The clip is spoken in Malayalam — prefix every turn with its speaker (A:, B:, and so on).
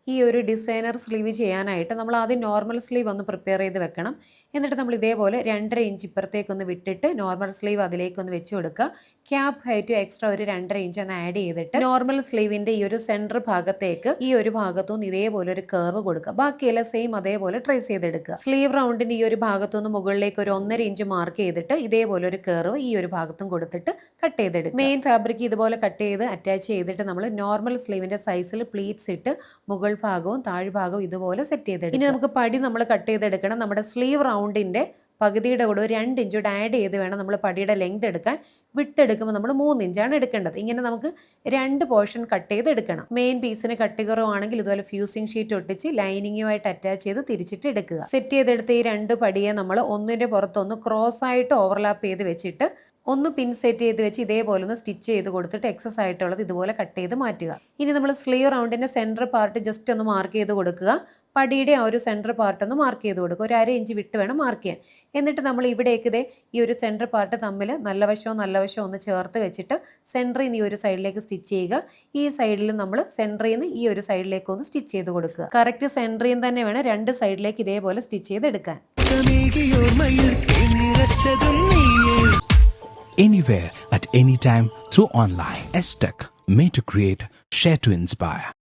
A: ഈ ഒരു ഡിസൈനർ സ്ലീവ് ചെയ്യാനായിട്ട് നമ്മൾ ആദ്യം നോർമൽ സ്ലീവ് ഒന്ന് പ്രിപ്പയർ ചെയ്ത് വെക്കണം. എന്നിട്ട് നമ്മൾ ഇതേപോലെ 2.5 ഇഞ്ച് ഇപ്പുറത്തേക്കൊന്ന് വിട്ടിട്ട് നോർമൽ സ്ലീവ് അതിലേക്കൊന്ന് വെച്ച് കൊടുക്കുക. ക്യാപ്പ് ഹൈറ്റ് എക്സ്ട്രാ ഒരു 2.5 ഇഞ്ച് ഒന്ന് ആഡ് ചെയ്തിട്ട് നോർമൽ സ്ലീവിന്റെ ഈ ഒരു സെൻറ്റർ ഭാഗത്തേക്ക് ഈ ഒരു ഭാഗത്തുനിന്ന് ഇതേപോലെ ഒരു കർവ് കൊടുക്കുക. ബാക്കിയെല്ലാം സെയിം അതേപോലെ ട്രേസ് ചെയ്തെടുക്കുക. സ്ലീവ് റൗണ്ടിന്റെ ഈ ഒരു ഭാഗത്തുനിന്ന് മുകളിലേക്ക് ഒരു 1.5 ഇഞ്ച് മാർക്ക് ചെയ്തിട്ട് ഇതേപോലെ ഒരു കർവ് ഈ ഒരു ഭാഗത്തും കൊടുത്തിട്ട് കട്ട് ചെയ്തെടുക്കുക. മെയിൻ ഫാബ്രിക് ഇതുപോലെ കട്ട് ചെയ്ത് അറ്റാച്ച് ചെയ്തിട്ട് നമ്മൾ നോർമൽ സ്ലീവിന്റെ സൈസിൽ പ്ലീറ്റ്സ് ഇട്ട് മുകൾ ഭാഗവും താഴ്ഭാഗവും ഇതുപോലെ സെറ്റ് ചെയ്തെടുക്കുക. ഇനി നമുക്ക് പടി നമ്മൾ കട്ട് ചെയ്തെടുക്കണം. നമ്മുടെ സ്ലീവ് റൗണ്ടിന്റെ പകുതിയുടെ കൂടെ ഒരു 2 ഇഞ്ച് ആഡ് ചെയ്ത് വേണം നമ്മൾ പടിയുടെ ലെങ്ത് എടുക്കാൻ. വിട്ട് എടുക്കുമ്പോൾ നമ്മൾ 3 ഇഞ്ചാണ് എടുക്കേണ്ടത്. ഇങ്ങനെ നമുക്ക് 2 പോർഷൻ കട്ട് ചെയ്ത് എടുക്കണം. മെയിൻ പീസിന് കട്ട് കുറവാണെങ്കിൽ ഇതുപോലെ ഫ്യൂസിങ് ഷീറ്റ് ഒട്ടിച്ച് ലൈനിങ്ങുമായിട്ട് അറ്റാച്ച് ചെയ്ത് തിരിച്ചിട്ട് എടുക്കുക. സെറ്റ് ചെയ്തെടുത്ത് ഈ 2 പടിയെ നമ്മൾ ഒന്നിന്റെ പുറത്തൊന്ന് ക്രോസ് ആയിട്ട് ഓവർലാപ്പ് ചെയ്ത് വെച്ചിട്ട് ഒന്ന് പിൻ സെറ്റ് ചെയ്ത് വെച്ച് ഇതേപോലെ ഒന്ന് സ്റ്റിച്ച് ചെയ്ത് കൊടുത്തിട്ട് എക്സസ് ആയിട്ടുള്ളത് ഇതുപോലെ കട്ട് ചെയ്ത് മാറ്റുക. ഇനി നമ്മൾ സ്ലീവ് റൗണ്ടിന്റെ സെൻറ്റർ പാർട്ട് ജസ്റ്റ് ഒന്ന് മാർക്ക് ചെയ്ത് കൊടുക്കുക. പടിയുടെ ആ ഒരു സെൻറ്റർ പാർട്ട് ഒന്ന് മാർക്ക് ചെയ്ത് കൊടുക്കുക. ഒരു 1/2 ഇഞ്ച് വിട്ട് വേണം മാർക്ക് ചെയ്യാൻ. എന്നിട്ട് നമ്മൾ ഇവിടേക്ക് ഈ ഒരു സെൻറ്റർ പാർട്ട് തമ്മിൽ നല്ല വശവും ഒന്ന് ചേർത്ത് വെച്ചിട്ട് സെൻറ്ററിൽ നിന്ന് ഈ ഒരു സൈഡിലേക്ക് സ്റ്റിച്ച് ചെയ്യുക. ഈ സൈഡിൽ നമ്മൾ സെൻറ്ററിൽ നിന്ന് ഈ ഒരു സൈഡിലേക്ക് ഒന്ന് സ്റ്റിച്ച് ചെയ്ത് കൊടുക്കുക. കറക്റ്റ് സെൻറ്ററിൽ നിന്ന് തന്നെ വേണം 2 സൈഡിലേക്ക് ഇതേപോലെ സ്റ്റിച്ച് ചെയ്തെടുക്കാൻ.
B: Anywhere, at any time, through online. S-Tech, made to create, share to inspire.